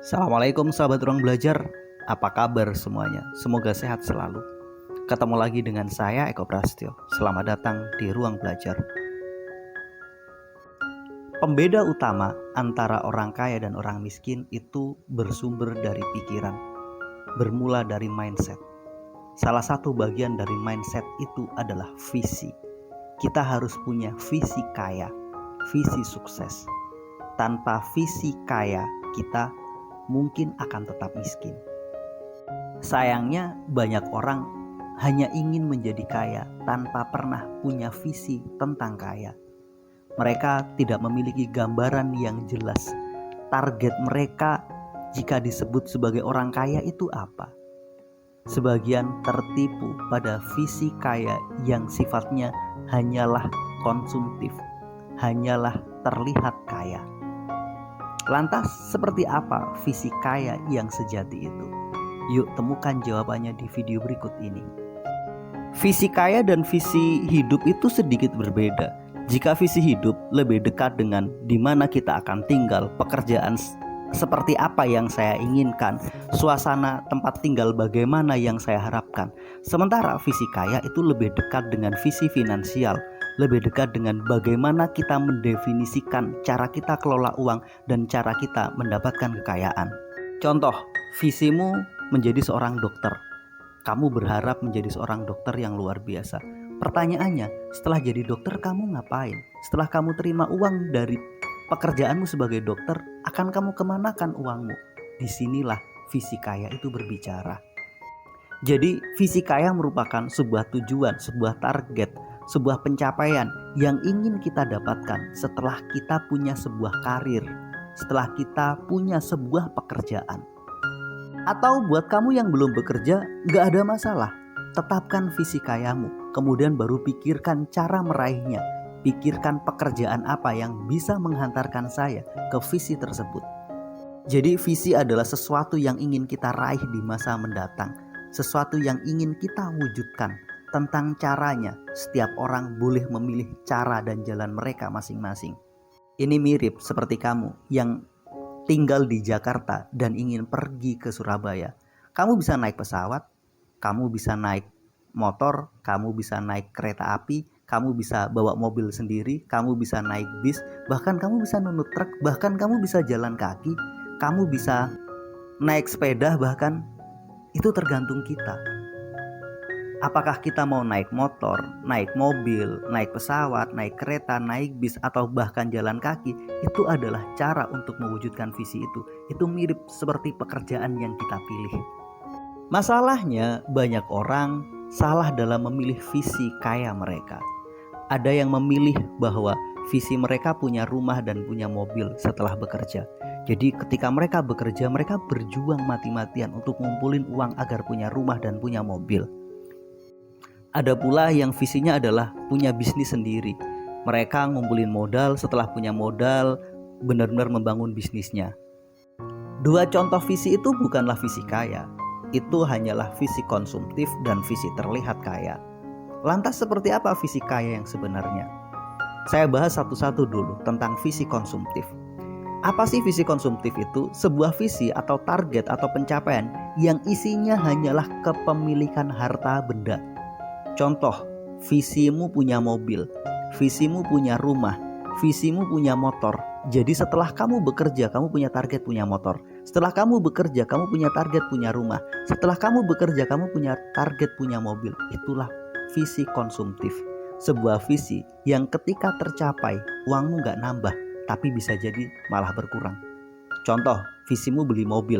Assalamualaikum sahabat ruang belajar. Apa kabar semuanya? Semoga sehat selalu. Ketemu lagi dengan saya Eko Prastyo. Selamat datang di ruang belajar. Pembeda utama antara orang kaya dan orang miskin itu bersumber dari pikiran, bermula dari mindset. Salah satu bagian dari mindset itu adalah visi. Kita harus punya visi kaya, visi sukses. Tanpa visi kaya, kita mungkin akan tetap miskin. Sayangnya banyak orang hanya ingin menjadi kaya tanpa pernah punya visi tentang kaya. Mereka tidak memiliki gambaran yang jelas. Target mereka jika disebut sebagai orang kaya itu apa? Sebagian tertipu pada visi kaya yang sifatnya hanyalah konsumtif, hanyalah terlihat kaya. Lantas seperti apa visi kaya yang sejati itu? Yuk temukan jawabannya di video berikut ini. Visi kaya dan visi hidup itu sedikit berbeda. Jika visi hidup lebih dekat dengan di mana kita akan tinggal, pekerjaan seperti apa yang saya inginkan, suasana tempat tinggal bagaimana yang saya harapkan. Sementara visi kaya itu lebih dekat dengan visi finansial, lebih dekat dengan bagaimana kita mendefinisikan cara kita kelola uang dan cara kita mendapatkan kekayaan. Contoh, visimu menjadi seorang dokter. Kamu berharap menjadi seorang dokter yang luar biasa. Pertanyaannya, setelah jadi dokter kamu ngapain? Setelah kamu terima uang dari pekerjaanmu sebagai dokter, akan kamu kemanakan uangmu? Disinilah visi kaya itu berbicara. Jadi visi kaya merupakan sebuah tujuan, sebuah target, sebuah pencapaian yang ingin kita dapatkan setelah kita punya sebuah karir, setelah kita punya sebuah pekerjaan. Atau buat kamu yang belum bekerja, gak ada masalah. Tetapkan visi kayamu, kemudian baru pikirkan cara meraihnya. Pikirkan pekerjaan apa yang bisa menghantarkan saya ke visi tersebut. Jadi visi adalah sesuatu yang ingin kita raih di masa mendatang, sesuatu yang ingin kita wujudkan. Tentang caranya, setiap orang boleh memilih cara dan jalan mereka masing-masing. Ini mirip seperti kamu yang tinggal di Jakarta dan ingin pergi ke Surabaya. Kamu bisa naik pesawat, kamu bisa naik motor, kamu bisa naik kereta api, kamu bisa bawa mobil sendiri, kamu bisa naik bis, bahkan kamu bisa nunut truk, bahkan kamu bisa jalan kaki, kamu bisa naik sepeda, bahkan itu tergantung kita. Apakah kita mau naik motor, naik mobil, naik pesawat, naik kereta, naik bis, atau bahkan jalan kaki, itu adalah cara untuk mewujudkan visi itu. Itu mirip seperti pekerjaan yang kita pilih. Masalahnya banyak orang salah dalam memilih visi kaya mereka. Ada yang memilih bahwa visi mereka punya rumah dan punya mobil setelah bekerja. Jadi ketika mereka bekerja, mereka berjuang mati-matian untuk ngumpulin uang agar punya rumah dan punya mobil. Ada pula yang visinya adalah punya bisnis sendiri. Mereka ngumpulin modal, setelah punya modal benar-benar membangun bisnisnya. Dua contoh visi itu bukanlah visi kaya. Itu hanyalah visi konsumtif dan visi terlihat kaya. Lantas seperti apa visi kaya yang sebenarnya? Saya bahas satu-satu dulu tentang visi konsumtif. Apa sih visi konsumtif itu? Sebuah visi atau target atau pencapaian yang isinya hanyalah kepemilikan harta benda. Contoh, visimu punya mobil, visimu punya rumah, visimu punya motor. Jadi setelah kamu bekerja, kamu punya target punya motor. Setelah kamu bekerja, kamu punya target punya rumah. Setelah kamu bekerja, kamu punya target punya mobil. Itulah visi konsumtif. Sebuah visi yang ketika tercapai, uangmu gak nambah, tapi bisa jadi malah berkurang. Contoh, visimu beli mobil.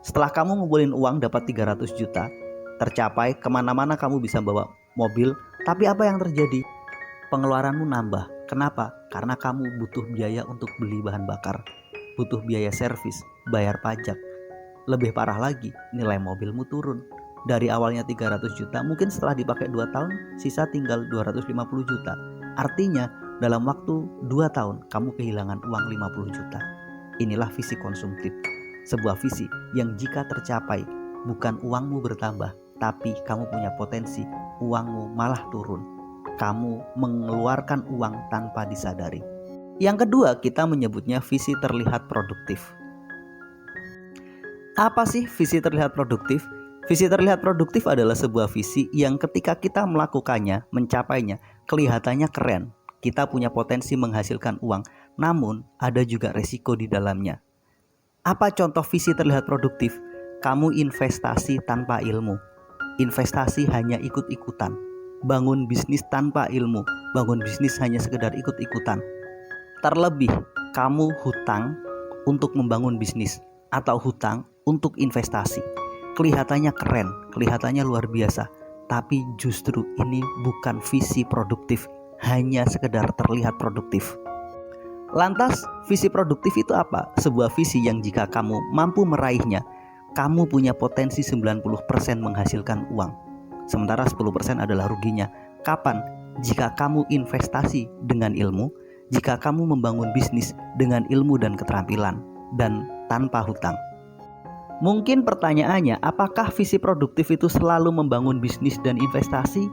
Setelah kamu ngumpulin uang dapat 300 juta, tercapai, kemana-mana kamu bisa bawa mobil, tapi apa yang terjadi? Pengeluaranmu nambah. Kenapa? Karena kamu butuh biaya untuk beli bahan bakar, butuh biaya servis, bayar pajak. Lebih parah lagi, nilai mobilmu turun. Dari awalnya 300 juta, mungkin setelah dipakai 2 tahun, sisa tinggal 250 juta. Artinya, dalam waktu 2 tahun, kamu kehilangan uang 50 juta. Inilah visi konsumtif. Sebuah visi yang jika tercapai, bukan uangmu bertambah, tapi kamu punya potensi uangmu malah turun. Kamu mengeluarkan uang tanpa disadari. Yang kedua, kita menyebutnya visi terlihat produktif. Apa sih visi terlihat produktif? Visi terlihat produktif adalah sebuah visi yang ketika kita melakukannya, mencapainya, kelihatannya keren. Kita punya potensi menghasilkan uang, namun ada juga resiko di dalamnya. Apa contoh visi terlihat produktif? Kamu investasi tanpa ilmu. Investasi hanya ikut-ikutan. Bangun bisnis tanpa ilmu. Bangun bisnis hanya sekedar ikut-ikutan. Terlebih, kamu hutang untuk membangun bisnis atau hutang untuk investasi. Kelihatannya keren, kelihatannya luar biasa, tapi justru ini bukan visi produktif, hanya sekedar terlihat produktif. Lantas, visi produktif itu apa? Sebuah visi yang jika kamu mampu meraihnya, kamu punya potensi 90% menghasilkan uang. Sementara 10% adalah ruginya. Kapan? Jika kamu investasi dengan ilmu, jika kamu membangun bisnis dengan ilmu dan keterampilan, dan tanpa hutang. Mungkin pertanyaannya, apakah visi produktif itu selalu membangun bisnis dan investasi?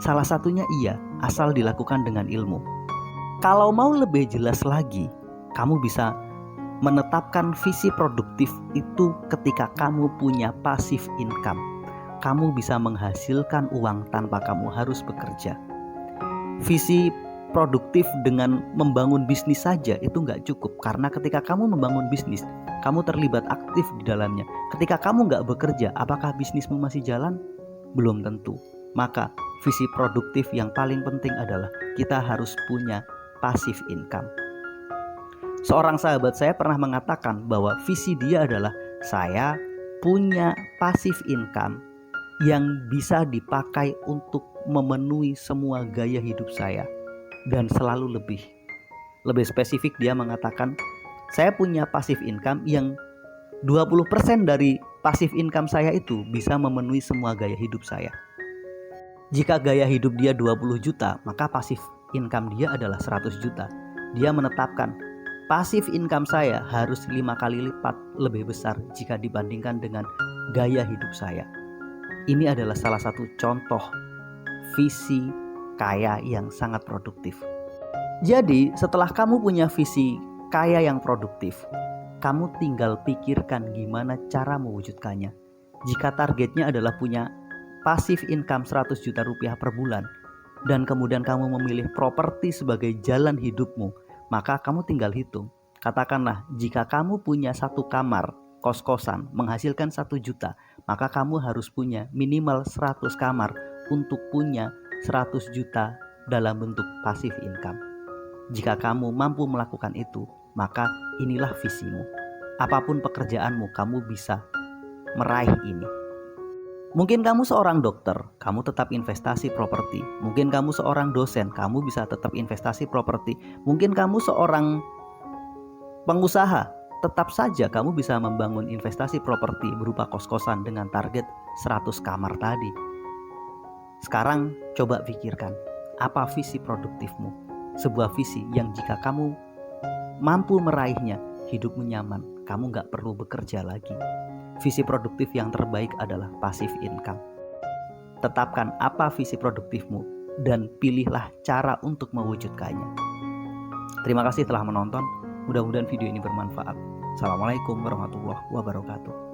Salah satunya iya, asal dilakukan dengan ilmu. Kalau mau lebih jelas lagi, kamu bisa menetapkan visi produktif itu ketika kamu punya passive income. Kamu bisa menghasilkan uang tanpa kamu harus bekerja. Visi produktif dengan membangun bisnis saja itu nggak cukup, karena ketika kamu membangun bisnis, kamu terlibat aktif di dalamnya. Ketika kamu nggak bekerja, apakah bisnismu masih jalan? Belum tentu. Maka visi produktif yang paling penting adalah kita harus punya passive income. Seorang sahabat saya pernah mengatakan bahwa visi dia adalah saya punya passive income yang bisa dipakai untuk memenuhi semua gaya hidup saya. Dan selalu lebih spesifik dia mengatakan, saya punya passive income yang 20% dari passive income saya itu bisa memenuhi semua gaya hidup saya. Jika gaya hidup dia 20 juta, maka passive income dia adalah 100 juta. Dia menetapkan passive income saya harus 5 kali lipat lebih besar jika dibandingkan dengan gaya hidup saya. Ini adalah salah satu contoh visi kaya yang sangat produktif. Jadi setelah kamu punya visi kaya yang produktif, kamu tinggal pikirkan gimana cara mewujudkannya. Jika targetnya adalah punya passive income 100 juta rupiah per bulan, dan kemudian kamu memilih properti sebagai jalan hidupmu, maka kamu tinggal hitung. Katakanlah jika kamu punya satu kamar kos-kosan menghasilkan 1 juta, maka kamu harus punya minimal 100 kamar untuk punya 100 juta dalam bentuk passive income. Jika kamu mampu melakukan itu, maka inilah visimu. Apapun pekerjaanmu, kamu bisa meraih ini. Mungkin kamu seorang dokter, kamu tetap investasi properti. Mungkin kamu seorang dosen, kamu bisa tetap investasi properti. Mungkin kamu seorang pengusaha, tetap saja kamu bisa membangun investasi properti berupa kos-kosan dengan target 100 kamar tadi. Sekarang coba pikirkan, apa visi produktifmu? Sebuah visi yang jika kamu mampu meraihnya, hidupmu nyaman, kamu gak perlu bekerja lagi. Visi produktif yang terbaik adalah passive income. Tetapkan apa visi produktifmu dan pilihlah cara untuk mewujudkannya. Terima kasih telah menonton, mudah-mudahan video ini bermanfaat. Assalamualaikum warahmatullahi wabarakatuh.